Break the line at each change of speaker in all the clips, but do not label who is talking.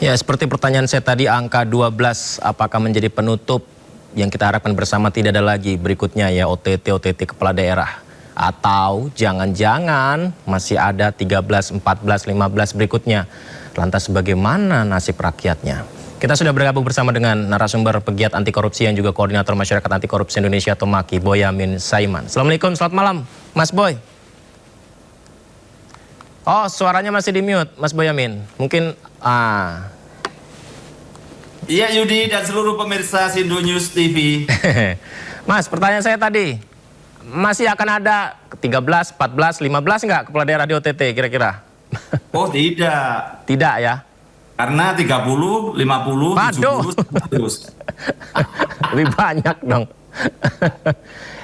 Ya, seperti pertanyaan saya tadi, angka 12 apakah menjadi penutup yang kita harapkan bersama, tidak ada lagi berikutnya ya OTT kepala daerah? Atau jangan-jangan masih ada 13, 14, 15 berikutnya? Lantas bagaimana nasib rakyatnya? Kita sudah bergabung bersama dengan narasumber pegiat anti korupsi yang juga koordinator masyarakat anti korupsi Indonesia atau MAKI, Boyamin Saiman. Assalamualaikum, selamat malam Mas Boy. Oh, suaranya masih di mute, Mas Boyamin. Mungkin
Iya Yudi dan seluruh pemirsa Sindo News TV.
Mas, pertanyaan saya tadi, masih akan ada 13, 14, 15 nggak kepala daerah di OTT kira-kira?
Oh tidak.
Tidak ya?
Karena 30, 50,
Waduh.
70 terus.
Lebih banyak dong.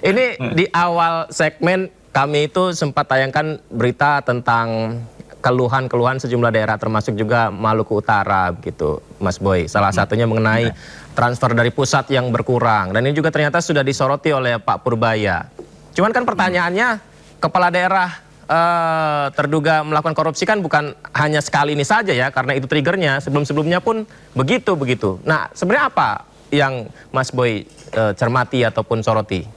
Ini di awal segmen kami itu sempat tayangkan berita tentang keluhan-keluhan sejumlah daerah termasuk juga Maluku Utara gitu, Mas Boy. Salah satunya mengenai transfer dari pusat yang berkurang, dan ini juga ternyata sudah disoroti oleh Pak Purbaya. Cuman kan pertanyaannya, kepala daerah terduga melakukan korupsi kan bukan hanya sekali ini saja ya, karena itu triggernya, sebelum-sebelumnya pun begitu. Nah, sebenarnya apa yang Mas Boy cermati ataupun soroti?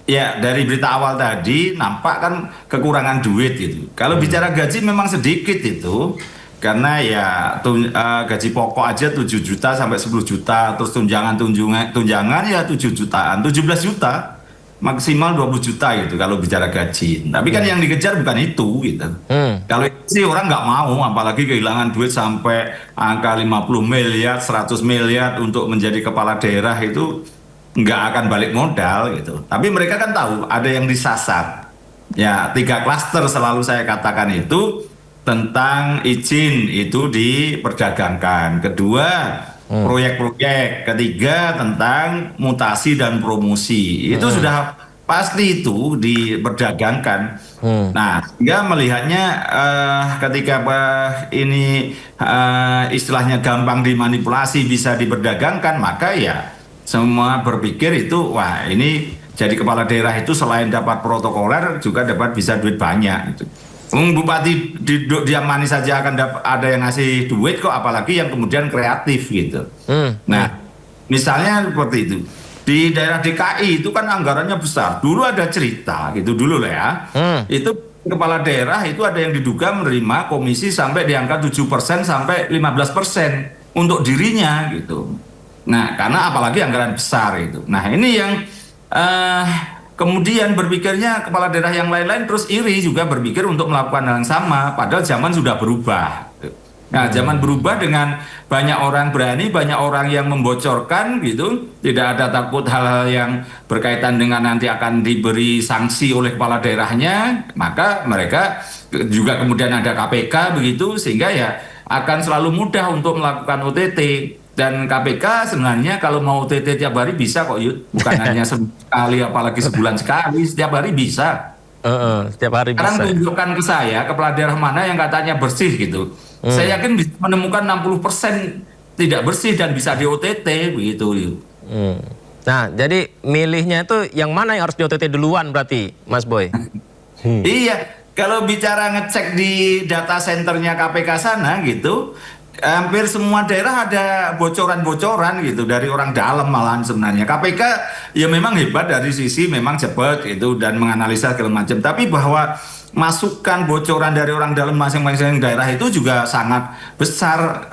Ya, dari berita awal tadi nampak kan kekurangan duit gitu. Kalau bicara gaji memang sedikit itu. Karena ya gaji pokok aja 7 juta sampai 10 juta. Terus tunjangan ya 7 jutaan, 17 juta. Maksimal 20 juta gitu kalau bicara gaji. Tapi kan yang dikejar bukan itu gitu. Kalau itu sih orang nggak mau, apalagi kehilangan duit sampai angka 50 miliar, 100 miliar untuk menjadi kepala daerah itu nggak akan balik modal gitu. Tapi mereka kan tahu ada yang disasar. Ya, 3 klaster selalu saya katakan itu tentang izin itu diperdagangkan. Kedua, proyek-proyek. Ketiga, tentang mutasi dan promosi. Itu sudah pasti itu diperdagangkan. Nah, sehingga melihatnya ketika ini istilahnya gampang dimanipulasi bisa diperdagangkan, maka ya semua berpikir itu, wah ini jadi kepala daerah itu selain dapat protokoler juga dapat bisa duit banyak gitu. Bupati diam manis saja akan ada yang ngasih duit kok, apalagi yang kemudian kreatif gitu. Nah, misalnya seperti itu. Di daerah DKI itu kan anggarannya besar. Dulu ada cerita gitu dulu lah ya. Itu kepala daerah itu ada yang diduga menerima komisi sampai di angka 7% sampai 15% untuk dirinya gitu. Nah, karena apalagi anggaran besar itu. Nah, ini yang kemudian berpikirnya kepala daerah yang lain-lain terus iri juga berpikir untuk melakukan hal yang sama. Padahal zaman sudah berubah. Nah, zaman berubah dengan banyak orang berani, banyak orang yang membocorkan gitu. Tidak ada takut hal-hal yang berkaitan dengan nanti akan diberi sanksi oleh kepala daerahnya. Maka mereka juga kemudian ada KPK begitu, sehingga ya akan selalu mudah untuk melakukan OTT. Dan KPK sebenarnya kalau mau OTT tiap hari bisa kok Yud. Bukan hanya sekali apalagi sebulan sekali, setiap hari bisa.
Setiap hari
Sekarang
bisa.
tunjukkan ke saya kepala daerah mana yang katanya bersih gitu. Saya yakin bisa menemukan 60% tidak bersih dan bisa di OTT begitu Yud.
Nah, jadi milihnya itu yang mana yang harus di OTT duluan berarti, Mas Boy?
Iya, kalau bicara ngecek di data centernya KPK sana gitu, hampir semua daerah ada bocoran-bocoran gitu dari orang dalam malahan sebenarnya. KPK ya memang hebat dari sisi memang cepat itu dan menganalisa segala macam. Tapi bahwa masukan bocoran dari orang dalam masing-masing daerah itu juga sangat besar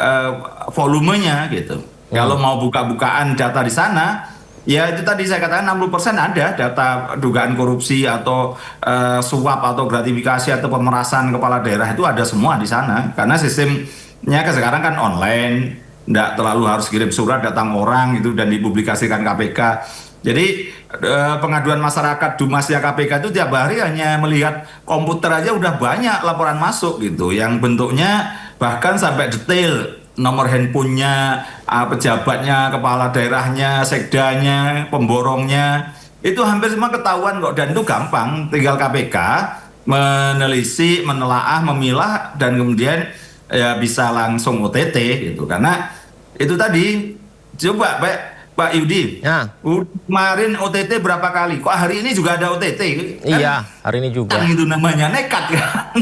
volumenya gitu. Kalau mau buka-bukaan data di sana, ya itu tadi saya katakan 60% ada data dugaan korupsi atau suap atau gratifikasi atau pemerasan kepala daerah itu ada semua di sana. Karena sistemnya sekarang kan online, tidak terlalu harus kirim surat datang orang itu dan dipublikasikan KPK. Jadi pengaduan masyarakat Dumasnya KPK itu tiap hari hanya melihat komputer aja udah banyak laporan masuk gitu, yang bentuknya bahkan sampai detail nomor handphonenya, pejabatnya, kepala daerahnya, sekdanya, pemborongnya, itu hampir semua ketahuan kok, dan itu gampang, tinggal KPK menelisik, menelaah, memilah, dan kemudian ya bisa langsung OTT gitu. Karena itu tadi, coba Pak Yudi,
Ya.
kemarin OTT berapa kali? Kok hari ini juga ada OTT?
Iya, hari ini juga.
Kan itu namanya nekat kan?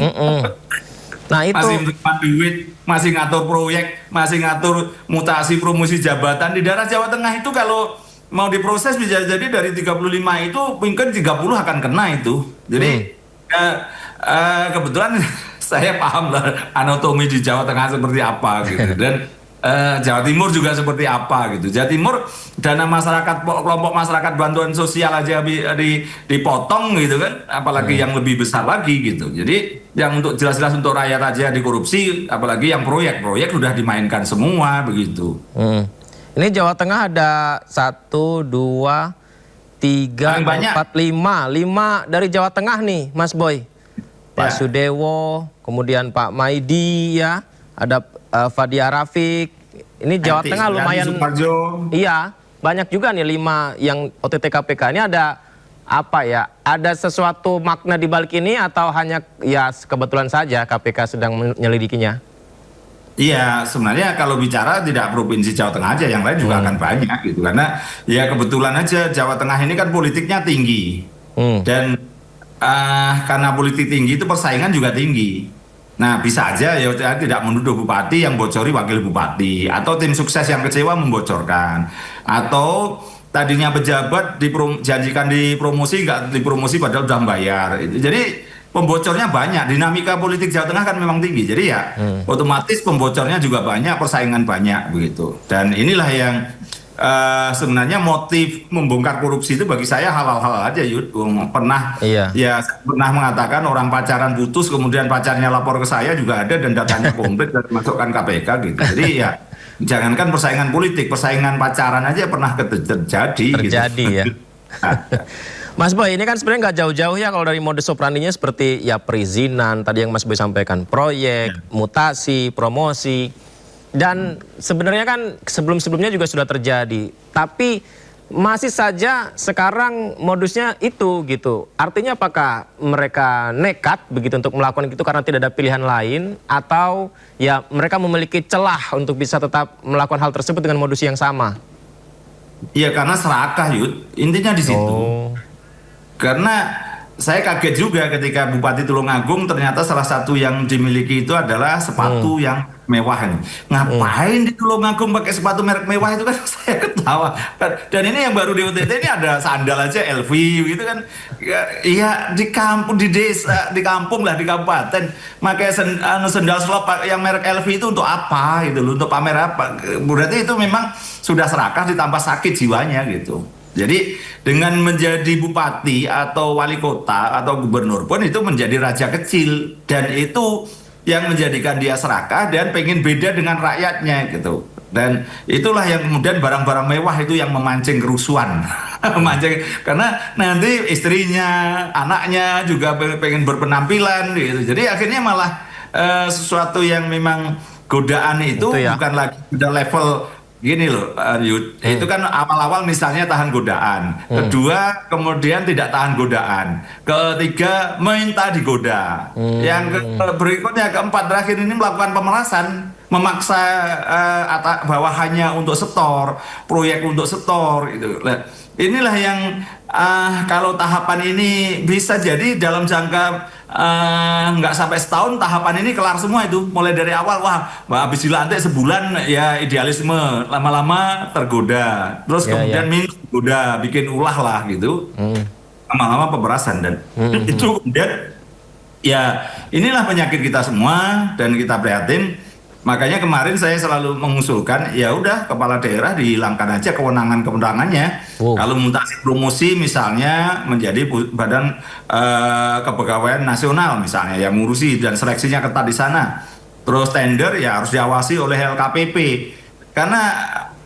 Nah itu.
masih menerima duit, masih ngatur proyek, masih ngatur mutasi promosi jabatan di daerah Jawa Tengah itu kalau mau diproses bisa jadi dari 35 itu mungkin 30 akan kena itu. Jadi kebetulan saya paham lah anatomi di Jawa Tengah seperti apa gitu dan Jawa Timur juga seperti apa gitu. Jawa Timur dana masyarakat kelompok masyarakat bantuan sosial aja dipotong gitu kan, apalagi yang lebih besar lagi gitu. Jadi yang untuk jelas-jelas untuk rakyat aja dikorupsi, apalagi yang proyek-proyek sudah dimainkan semua begitu.
Ini Jawa Tengah ada 1, 2, 3, 4, 5 dari Jawa Tengah nih, Mas Boy. Pak Sudewo, kemudian Pak Maidi ya, ada Fadia Rafiq. Ini Jawa Tengah lumayan. Iya, banyak juga nih 5 yang OTT KPK. Ini ada apa ya? Ada sesuatu makna di balik ini atau hanya ya kebetulan saja KPK sedang menyelidikinya?
Iya, sebenarnya kalau bicara tidak provinsi Jawa Tengah aja, yang lain juga akan banyak gitu. Karena ya kebetulan aja Jawa Tengah ini kan politiknya tinggi. Dan karena politik tinggi itu persaingan juga tinggi. Nah bisa aja ya tidak menuduh bupati yang bocori wakil bupati, atau tim sukses yang kecewa membocorkan, atau tadinya pejabat dijanjikan dipromosi nggak dipromosi padahal udah bayar. Jadi pembocornya banyak, dinamika politik Jawa Tengah kan memang tinggi, jadi ya otomatis pembocornya juga banyak, persaingan banyak begitu. Dan inilah yang sebenarnya motif membongkar korupsi itu bagi saya halal-halal aja, Yud. Pernah ya pernah mengatakan orang pacaran putus kemudian pacarnya lapor ke saya juga ada dan datanya komplit dan masukkan KPK gitu. Jadi ya jangankan persaingan politik, persaingan pacaran aja pernah terjadi gitu.
Ya. Mas Boy, ini kan sebenarnya nggak jauh-jauh ya kalau dari modus operandinya seperti ya perizinan tadi yang Mas Boy sampaikan, proyek, mutasi, promosi. Dan sebenarnya kan sebelum-sebelumnya juga sudah terjadi. Tapi masih saja sekarang modusnya itu gitu. Artinya apakah mereka nekat begitu untuk melakukan itu karena tidak ada pilihan lain, atau ya mereka memiliki celah untuk bisa tetap melakukan hal tersebut dengan modus yang sama?
Iya, karena serakah, Yud. Intinya di situ. Karena saya kaget juga ketika Bupati Tulungagung ternyata salah satu yang dimiliki itu adalah sepatu yang mewah ini. Ngapain di Tulungagung pakai sepatu merek mewah itu kan saya ketawa. Dan ini yang baru di OTT ini ada sandal aja LV gitu kan. Iya di kampung, di desa, di kampung lah, di kabupaten pakai sandal slop yang merek LV itu untuk apa gitu loh, untuk pamer apa? Berarti itu memang sudah serakah ditambah sakit jiwanya gitu. Jadi dengan menjadi bupati atau wali kota atau gubernur pun itu menjadi raja kecil, dan itu yang menjadikan dia serakah dan pengen beda dengan rakyatnya gitu. Dan itulah yang kemudian barang-barang mewah itu yang memancing kerusuhan. Memancing karena nanti istrinya, anaknya juga pengen berpenampilan gitu. Jadi akhirnya malah sesuatu yang memang godaan itu bukan lagi udah level gini loh, Yud. Itu kan awal-awal misalnya tahan godaan, kedua kemudian tidak tahan godaan, ketiga minta digoda, yang berikutnya keempat terakhir ini melakukan pemerasan, memaksa bawahannya untuk setor, proyek untuk setor gitu. Inilah yang kalau tahapan ini bisa jadi dalam jangka nggak sampai setahun tahapan ini kelar semua itu, mulai dari awal habis dilantik sebulan ya idealisme, lama-lama tergoda, terus kemudian tergoda, bikin ulah lah gitu, lama-lama pemerasan, dan itu kemudian ya inilah penyakit kita semua dan kita prihatin. Makanya kemarin saya selalu mengusulkan ya udah kepala daerah dihilangkan aja kewenangannya. Kalau mutasi promosi misalnya menjadi badan kepegawaian nasional misalnya yang ngurusi dan seleksinya ketat di sana. Terus tender ya harus diawasi oleh LKPP. Karena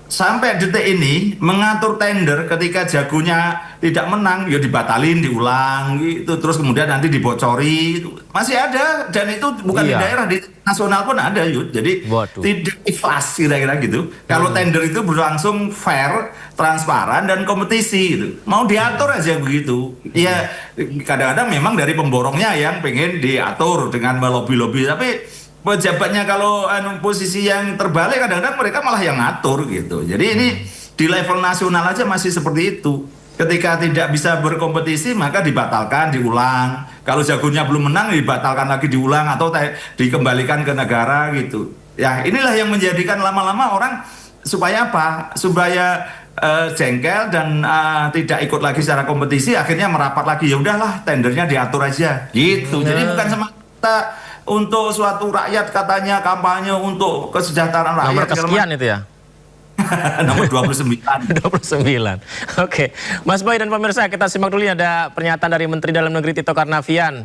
sampai detik ini mengatur tender ketika jagonya tidak menang ya dibatalin, diulang gitu, terus kemudian nanti dibocori, masih ada, dan itu bukan di daerah, di nasional pun ada, Yud. Jadi tidak ikhlas kira-kira gitu. Kalau tender itu berlangsung fair, transparan dan kompetisi gitu. Mau diatur aja begitu. Ya kadang-kadang memang dari pemborongnya yang pengen diatur dengan melobi-lobi, tapi pejabatnya kalau posisi yang terbalik kadang-kadang mereka malah yang ngatur gitu. Jadi ini di level nasional aja masih seperti itu. Ketika tidak bisa berkompetisi maka dibatalkan, diulang. Kalau jagonya belum menang dibatalkan lagi, diulang atau dikembalikan ke negara gitu. Ya inilah yang menjadikan lama-lama orang supaya apa? Supaya jengkel dan tidak ikut lagi secara kompetisi, akhirnya merapat lagi, ya udahlah tendernya diatur aja gitu. Jadi bukan semata untuk suatu rakyat katanya kampanye untuk kesejahteraan rakyat.
Nomor kesekian itu ya?
Nomor 29.
29. Oke. Mas Boy dan pemirsa, kita simak dulu ya, ada pernyataan dari Menteri Dalam Negeri Tito Karnavian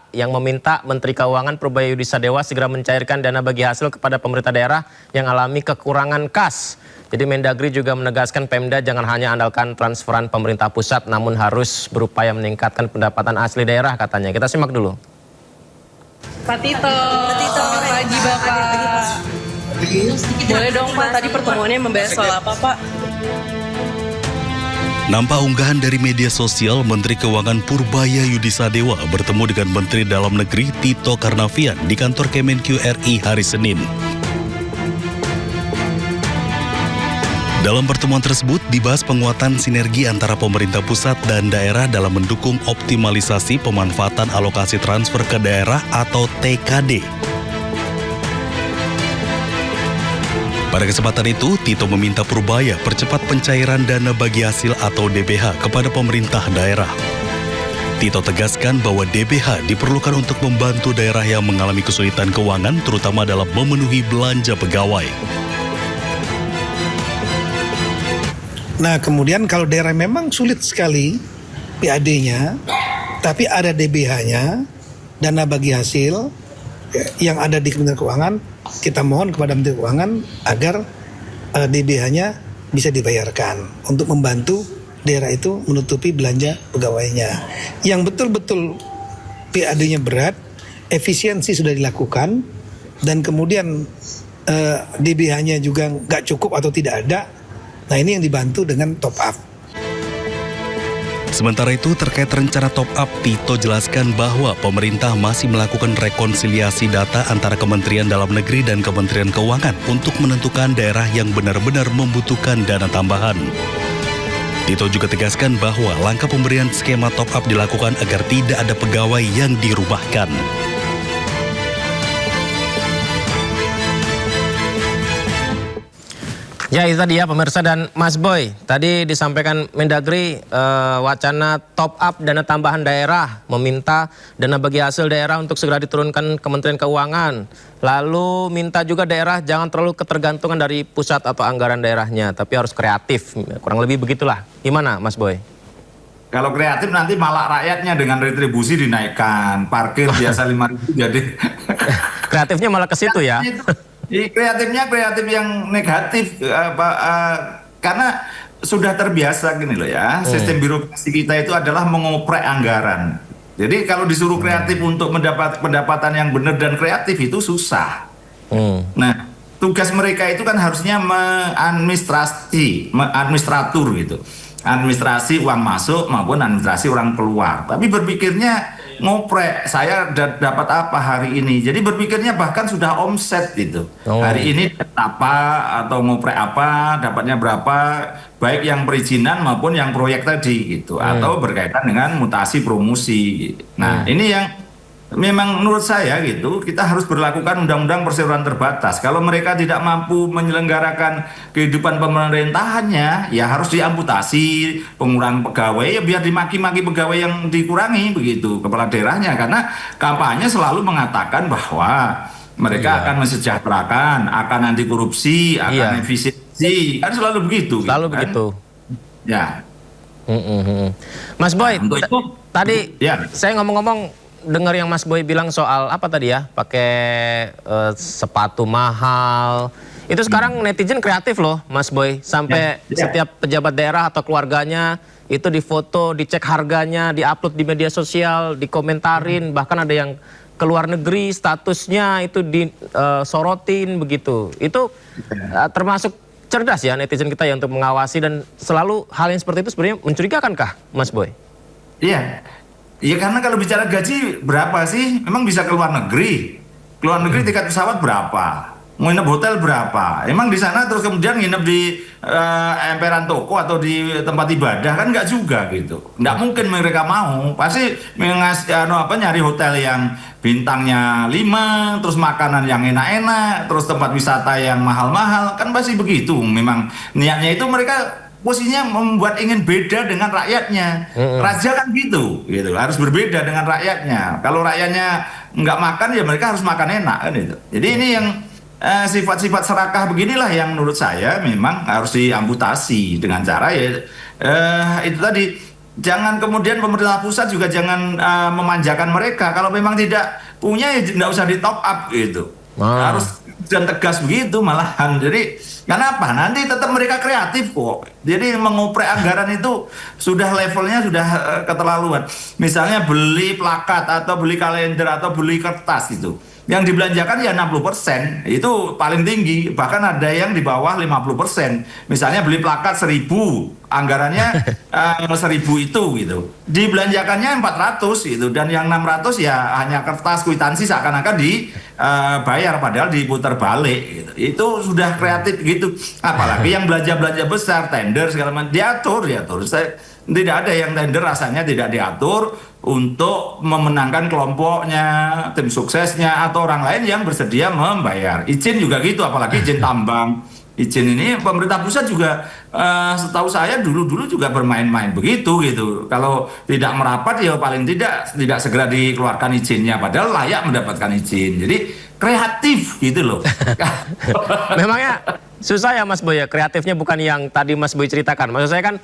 meminta Menteri Keuangan Purbaya Yudisadewa segera mencairkan dana bagi hasil kepada pemerintah daerah yang alami kekurangan kas. Jadi Mendagri juga menegaskan Pemda jangan hanya andalkan transferan pemerintah pusat, namun harus berupaya meningkatkan pendapatan asli daerah katanya. Kita simak dulu.
Pak Tito, selamat pagi Bapak. Boleh dong Pak, tadi pertemuannya membahas soal apa Pak?
Nampak unggahan dari media sosial Menteri Keuangan Purbaya Yudisadewa bertemu dengan Menteri Dalam Negeri Tito Karnavian di kantor Kemenq RI hari Senin. Dalam pertemuan tersebut dibahas penguatan sinergi antara pemerintah pusat dan daerah dalam mendukung optimalisasi pemanfaatan alokasi transfer ke daerah atau TKD. Pada kesempatan itu, Tito meminta Purbaya percepat pencairan dana bagi hasil atau DBH kepada pemerintah daerah. Tito tegaskan bahwa DBH diperlukan untuk membantu daerah yang mengalami kesulitan keuangan, terutama dalam memenuhi belanja pegawai.
Nah, kemudian kalau daerah memang sulit sekali PAD-nya, tapi ada DBH-nya, dana bagi hasil yang ada di Kementerian Keuangan, kita mohon kepada Menteri Keuangan agar DBH-nya bisa dibayarkan untuk membantu daerah itu menutupi belanja pegawainya. Yang betul-betul PAD-nya berat, efisiensi sudah dilakukan, dan kemudian DBH-nya juga nggak cukup atau tidak ada. Nah, ini yang dibantu dengan top up.
Sementara itu, terkait rencana top up, Tito jelaskan bahwa pemerintah masih melakukan rekonsiliasi data antara Kementerian Dalam Negeri dan Kementerian Keuangan untuk menentukan daerah yang benar-benar membutuhkan dana tambahan. Tito juga tegaskan bahwa langkah pemberian skema top up dilakukan agar tidak ada pegawai yang dirumahkan.
Ya, itu tadi ya pemirsa dan Mas Boy. Tadi disampaikan Mendagri wacana top up dana tambahan daerah, meminta dana bagi hasil daerah untuk segera diturunkan Kementerian Keuangan. Lalu minta juga daerah jangan terlalu ketergantungan dari pusat atau anggaran daerahnya, tapi harus kreatif. Kurang lebih begitulah. Gimana Mas Boy?
Kalau kreatif nanti malah rakyatnya dengan retribusi dinaikkan, parkir biasa 5.000 jadi
Kreatifnya malah ke situ ya.
Kreatifnya kreatif yang negatif karena sudah terbiasa gini loh ya, sistem birokrasi kita itu adalah mengoprek anggaran. Jadi kalau disuruh kreatif untuk mendapat pendapatan yang benar dan kreatif itu susah. Nah, tugas mereka itu kan harusnya administratur gitu. Administrasi uang masuk maupun administrasi uang keluar. Tapi berpikirnya ngoprek, saya dapat apa hari ini. Jadi berpikirnya bahkan sudah omset gitu. Hari ini apa atau ngoprek apa, dapatnya berapa, baik yang perizinan maupun yang proyek tadi gitu. Atau berkaitan dengan mutasi promosi. Nah, ini yang memang menurut saya gitu, kita harus berlakukan undang-undang perseroan terbatas. Kalau mereka tidak mampu menyelenggarakan kehidupan pemerintahannya, ya harus diamputasi, pengurangan pegawai, ya biar dimaki-maki pegawai yang dikurangi begitu kepala daerahnya. Karena kampanye selalu mengatakan bahwa mereka akan mensejahterakan, akan anti korupsi, akan efisiensi, kan selalu begitu.
Selalu
gitu,
begitu.
Kan? Ya.
Mas Boy,
untuk itu,
tadi saya ngomong-ngomong dengar yang Mas Boy bilang soal apa tadi ya, pakai sepatu mahal. Itu sekarang netizen kreatif loh Mas Boy. Sampai setiap pejabat daerah atau keluarganya itu difoto, dicek harganya, diupload di media sosial, dikomentarin. Bahkan ada yang ke luar negeri statusnya itu disorotin begitu. Itu termasuk cerdas ya netizen kita ya untuk mengawasi, dan selalu hal yang seperti itu sebenarnya mencurigakankah Mas Boy?
Iya. Ya karena kalau bicara gaji berapa sih? Memang bisa ke luar negeri. Ke luar negeri tiket pesawat berapa? nginep hotel berapa? Emang di sana terus kemudian nginep di emperan toko atau di tempat ibadah kan nggak juga gitu. Nggak mungkin mereka mau. Pasti nyari hotel yang bintangnya 5, terus makanan yang enak-enak, terus tempat wisata yang mahal-mahal, kan pasti begitu. Memang niatnya itu mereka posisinya membuat ingin beda dengan rakyatnya. Raja kan gitu, harus berbeda dengan rakyatnya. Kalau rakyatnya nggak makan ya mereka harus makan enak kan itu. Jadi ini yang sifat-sifat serakah beginilah yang menurut saya memang harus diamputasi dengan cara ya itu tadi. Jangan kemudian pemerintah pusat juga jangan memanjakan mereka. Kalau memang tidak punya ya nggak usah di top up gitu. Harus dan tegas begitu malahan. Jadi kenapa? Nanti tetap mereka kreatif kok. Jadi mengoprek anggaran itu sudah levelnya sudah keterlaluan. Misalnya beli plakat atau beli kalender atau beli kertas itu. Yang dibelanjakan ya 60%, itu paling tinggi. Bahkan ada yang di bawah 50%. Misalnya beli plakat 1.000, anggarannya 1.000 itu gitu. Dibelanjakannya 400 gitu, dan yang 600 ya hanya kertas kwitansi seakan-akan dibayar padahal diputar balik gitu. Itu sudah kreatif gitu. Apalagi yang belanja-belanja besar, tender segala macam diatur. Tidak ada yang tender rasanya tidak diatur untuk memenangkan kelompoknya, tim suksesnya, atau orang lain yang bersedia membayar. Izin juga gitu, apalagi izin tambang. Izin ini pemerintah pusat juga setahu saya dulu juga bermain-main begitu gitu. Kalau tidak merapat ya paling tidak segera dikeluarkan izinnya, padahal layak mendapatkan izin. Jadi kreatif gitu loh.
Memangnya susah ya Mas Boy ya, kreatifnya bukan yang tadi Mas Boy ceritakan. Maksud saya kan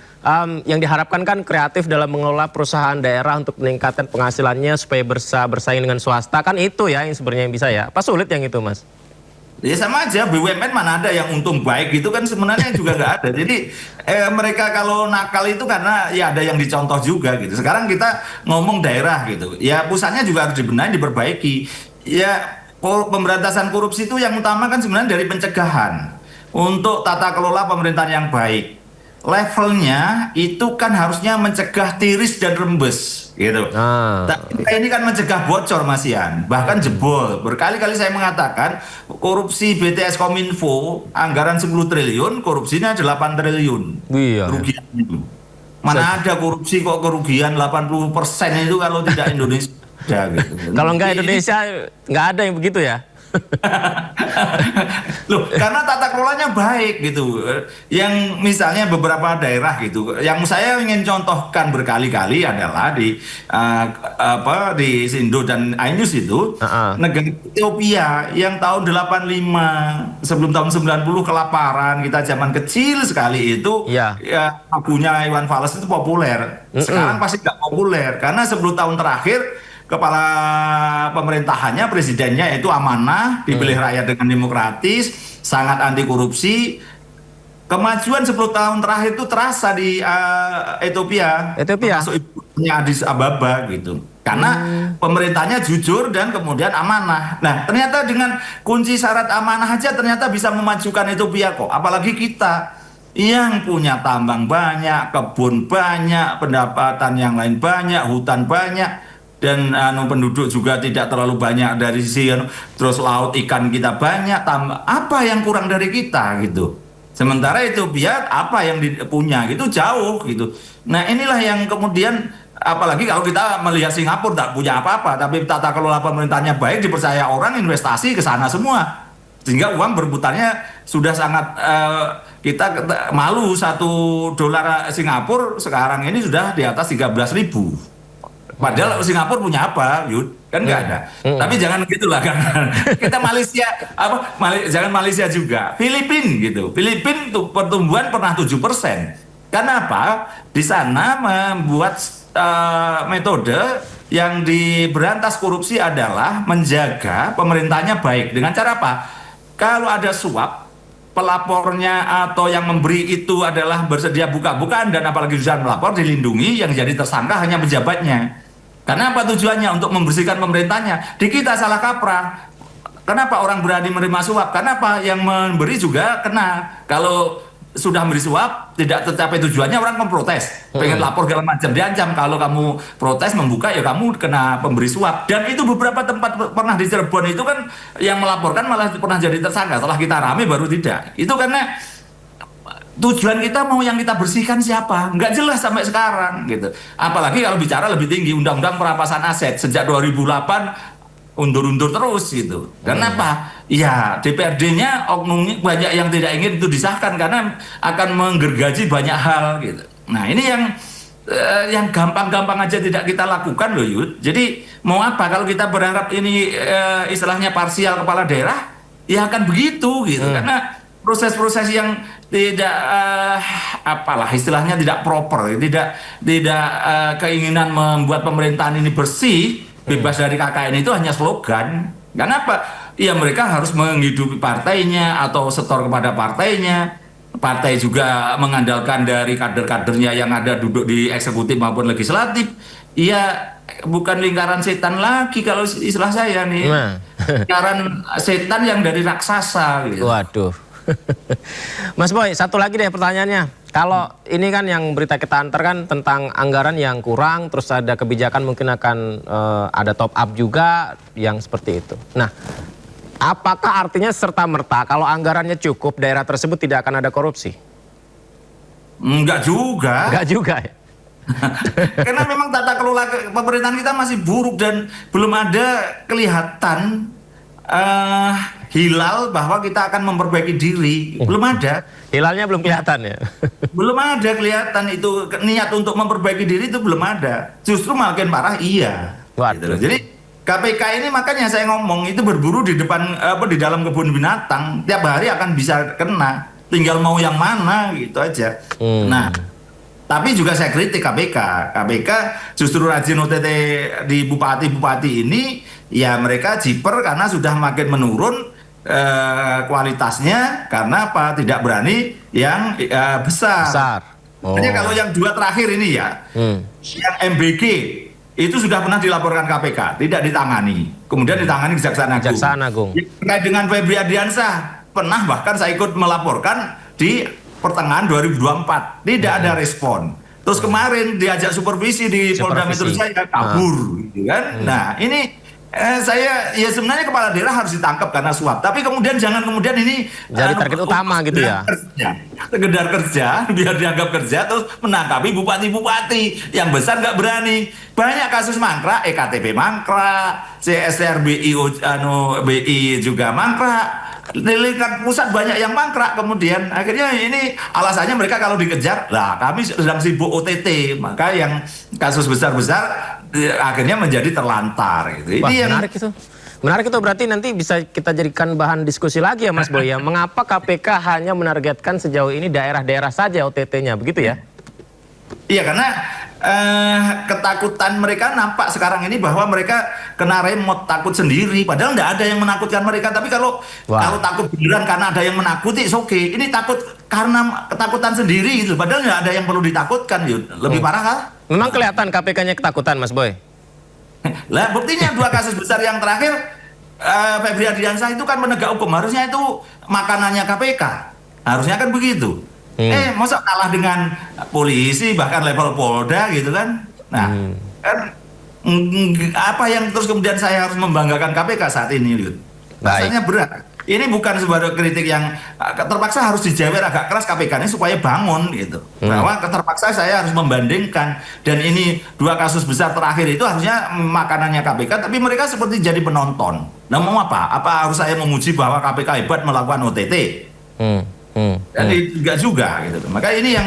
yang diharapkan kan kreatif dalam mengelola perusahaan daerah untuk meningkatkan penghasilannya supaya bersaing dengan swasta, kan itu ya yang sebenarnya yang bisa ya. Apa sulit yang itu Mas?
Ya sama aja, BUMN mana ada yang untung baik gitu kan sebenarnya juga nggak ada. Jadi mereka kalau nakal itu karena ya ada yang dicontoh juga gitu. Sekarang kita ngomong daerah gitu, ya pusatnya juga harus dibenahi, diperbaiki. Ya pemberantasan korupsi itu yang utama kan sebenarnya dari pencegahan. Untuk tata kelola pemerintahan yang baik, levelnya itu kan harusnya mencegah tiris dan rembes gitu. Tapi ini kan mencegah bocor Mas Ian, bahkan jebol. Berkali-kali saya mengatakan korupsi BTS Kominfo anggaran 10 triliun, korupsinya 8 triliun.
Iya.
Kerugian itu. Mana ada korupsi kok kerugian 80% itu kalau tidak Indonesia gitu.
Kalau nggak Indonesia nggak ada yang begitu ya.
Loh, karena tata kelolanya baik gitu. Yang misalnya beberapa daerah gitu, yang saya ingin contohkan berkali-kali adalah di Sindo dan Ainus itu, negara Ethiopia yang tahun 85 sebelum tahun 90 kelaparan, kita zaman kecil sekali itu, ya lagunya Iwan Fals itu populer. Sekarang pasti nggak populer karena 10 tahun terakhir kepala pemerintahannya, presidennya itu amanah, dipilih rakyat dengan demokratis, sangat anti korupsi. Kemajuan 10 tahun terakhir itu terasa di Ethiopia. Termasuk ibunya Addis Ababa gitu. Karena pemerintahnya jujur dan kemudian amanah. Nah, ternyata dengan kunci syarat amanah aja ternyata bisa memajukan Ethiopia kok. Apalagi kita yang punya tambang banyak, kebun banyak, pendapatan yang lain banyak, hutan banyak. Dan penduduk juga tidak terlalu banyak dari sisi terus laut ikan kita banyak, apa yang kurang dari kita gitu. Sementara Ethiopia apa yang punya gitu jauh gitu. Nah inilah yang kemudian apalagi kalau kita melihat Singapura tak punya apa-apa tapi tata kelola pemerintahnya baik, dipercaya orang investasi ke sana semua. Sehingga uang berputarnya sudah sangat kita malu $1 Singapura sekarang ini sudah di atas 13.000. Padahal Singapura punya apa, Yud? Kan nggak ada. Tapi jangan gitulah kan. Kita Malaysia jangan Malaysia juga. Filipina gitu. Filipina tuh pertumbuhan pernah 7%. Karena apa? Di sana membuat metode yang diberantas korupsi adalah menjaga pemerintahnya baik. Dengan cara apa? Kalau ada suap, pelapornya atau yang memberi itu adalah bersedia buka-bukaan dan apalagi sudah melapor, dilindungi, yang jadi tersangka hanya pejabatnya. Karena apa tujuannya? Untuk membersihkan pemerintahnya. Di kita salah kaprah. Kenapa orang berani menerima suap? Kenapa yang memberi juga kena? Kalau sudah memberi suap tidak tercapai tujuannya, orang memprotes, pengen lapor segala macam, diancam kalau kamu protes membuka ya kamu kena pemberi suap. Dan itu beberapa tempat pernah di Cirebon itu kan yang melaporkan malah pernah jadi tersangka, setelah kita rame baru tidak. Itu karena tujuan kita mau yang kita bersihkan siapa? Nggak jelas sampai sekarang gitu. Apalagi kalau bicara lebih tinggi, undang-undang perampasan aset sejak 2008 undur-undur terus gitu. Kenapa? Ya DPRD-nya oknumnya banyak yang tidak ingin itu disahkan karena akan menggergaji banyak hal gitu. Nah ini yang gampang-gampang aja tidak kita lakukan loh Yud. Jadi mau apa kalau kita berharap ini istilahnya parsial kepala daerah, ya akan begitu gitu. Karena proses-proses yang tidak apalah istilahnya tidak proper, tidak keinginan membuat pemerintahan ini bersih, bebas dari KKN itu hanya slogan. Kenapa? Ya mereka harus menghidupi partainya atau setor kepada partainya. Partai juga mengandalkan dari kader-kadernya yang ada duduk di eksekutif maupun legislatif. Ya bukan lingkaran setan lagi kalau istilah saya nih. Lingkaran setan yang dari raksasa gitu.
Waduh. Mas Boy, satu lagi deh pertanyaannya. Kalau ini kan yang berita kita antar kan tentang anggaran yang kurang, terus ada kebijakan mungkin akan ada top up juga yang seperti itu. Nah, apakah artinya serta-merta kalau anggarannya cukup daerah tersebut tidak akan ada korupsi?
Enggak juga.
Enggak juga ya?
Karena memang tata kelola pemerintahan kita masih buruk dan belum ada kelihatan hilal bahwa kita akan memperbaiki diri. Belum ada.
Hilalnya belum kelihatan ya?
Belum ada kelihatan itu niat untuk memperbaiki diri itu belum ada. Justru makin parah iya. Gitu. Jadi KPK ini makanya saya ngomong itu berburu di depan di dalam kebun binatang. Tiap hari akan bisa kena. Tinggal mau yang mana gitu aja. Nah, tapi juga saya kritik KPK. KPK justru rajin OTT di bupati-bupati ini ya mereka jiper karena sudah makin menurun kualitasnya karena apa? Tidak berani yang besar. Hanya kalau yang dua terakhir ini ya, yang MBG itu sudah pernah dilaporkan KPK, tidak ditangani. Kemudian ditangani Kejaksaan Agung. Terkait dengan Febri Ardiansah, pernah bahkan saya ikut melaporkan di pertengahan 2024, tidak ada respon. Terus kemarin diajak supervisi di Polda Metro Jaya kabur, gitu kan? Nah ini saya ya sebenarnya kepala daerah harus ditangkap karena suap, tapi kemudian jangan kemudian ini
jadi target utama gitu ya.
Sekedar kerja biar dianggap kerja terus menangkapi bupati-bupati yang besar nggak berani. Banyak kasus mangkrak, EKTP mangkrak, CSR BI juga mangkrak. Di lingkar pusat banyak yang mangkrak, kemudian akhirnya ini alasannya mereka kalau dikejar, lah kami sedang sibuk OTT, maka yang kasus besar-besar akhirnya menjadi terlantar gitu.
Wah,
ini
menarik itu. Menarik itu berarti nanti bisa kita jadikan bahan diskusi lagi ya Mas Boy ya. Mengapa KPK hanya menargetkan sejauh ini daerah-daerah saja OTT-nya, begitu ya?
Iya, karena ketakutan mereka nampak sekarang ini bahwa mereka kena remote, takut sendiri. Padahal nggak ada yang menakutkan mereka. Tapi kalau takut beneran karena ada yang menakuti, oke. Ini takut karena ketakutan sendiri gitu. Padahal nggak ada yang perlu ditakutkan, Yud. Lebih parah kan?
Memang kelihatan KPK-nya ketakutan, Mas Boy.
Lah buktinya dua kasus besar yang terakhir, Febri Ardiansah itu kan penegak hukum. Harusnya itu makanannya KPK. Harusnya kan begitu. Masa kalah dengan polisi bahkan level Polda gitu kan? Nah, kan apa yang terus kemudian saya harus membanggakan KPK saat ini, Yud? Rasanya berat. Ini bukan sebuah kritik yang terpaksa harus dijewer agak keras KPK ini supaya bangun gitu. Bahwa terpaksa saya harus membandingkan, dan ini dua kasus besar terakhir itu harusnya makanannya KPK, tapi mereka seperti jadi penonton. Nah mau apa? Apa harus saya memuji bahwa KPK hebat melakukan OTT? Dan enggak juga gitu. Maka ini yang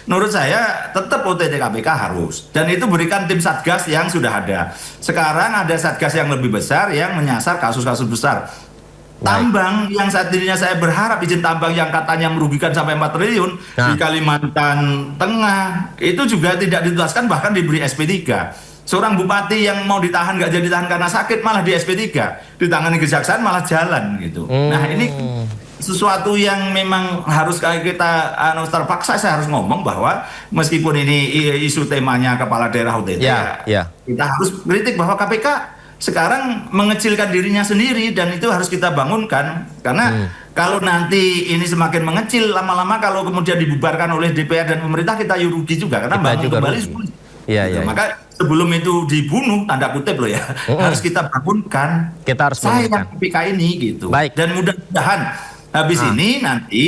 menurut saya tetap OTT KPK harus, dan itu berikan tim satgas yang sudah ada. Sekarang ada satgas yang lebih besar yang menyasar kasus-kasus besar. Tambang yang saat dirinya saya berharap izin tambang yang katanya merugikan sampai 4 triliun di Kalimantan Tengah itu juga tidak dituntaskan, bahkan diberi SP3. Seorang bupati yang mau ditahan nggak jadi ditahan karena sakit malah di SP3, ditangani kejaksaan malah jalan gitu. Nah ini sesuatu yang memang harus kita terpaksa saya harus ngomong bahwa meskipun ini isu temanya kepala daerah OTT, kita harus kritik bahwa KPK sekarang mengecilkan dirinya sendiri, dan itu harus kita bangunkan karena Kalau nanti ini semakin mengecil, lama-lama kalau kemudian dibubarkan oleh DPR dan pemerintah, kita rugi juga karena
Kita
bangun
juga
kembali
rugi.
sulit.
Iya,
Gitu.
iya.
Maka sebelum itu dibunuh, tanda kutip loh ya, harus kita bangunkan.
Kita harus bangunkan.
Sayang KPK ini gitu.
Baik.
Dan mudah-mudahan habis ini nanti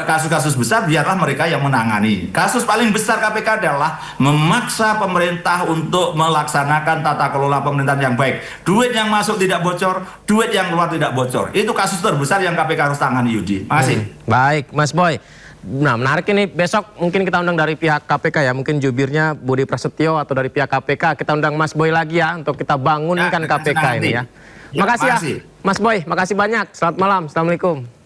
kasus-kasus besar biarlah mereka yang menangani. Kasus paling besar KPK adalah memaksa pemerintah untuk melaksanakan tata kelola pemerintahan yang baik. Duit yang masuk tidak bocor, duit yang keluar tidak bocor. Itu kasus terbesar yang KPK harus tangani, Yudi. Makasih.
Baik, Mas Boy. Nah, menarik ini, besok mungkin kita undang dari pihak KPK ya, mungkin jubirnya Budi Prasetyo atau dari pihak KPK, kita undang Mas Boy lagi ya untuk kita bangunkan
Ya,
KPK ini ya.
Ya,
Makasih ya,
makasih.
Mas Boy, makasih banyak. Selamat malam, Assalamualaikum.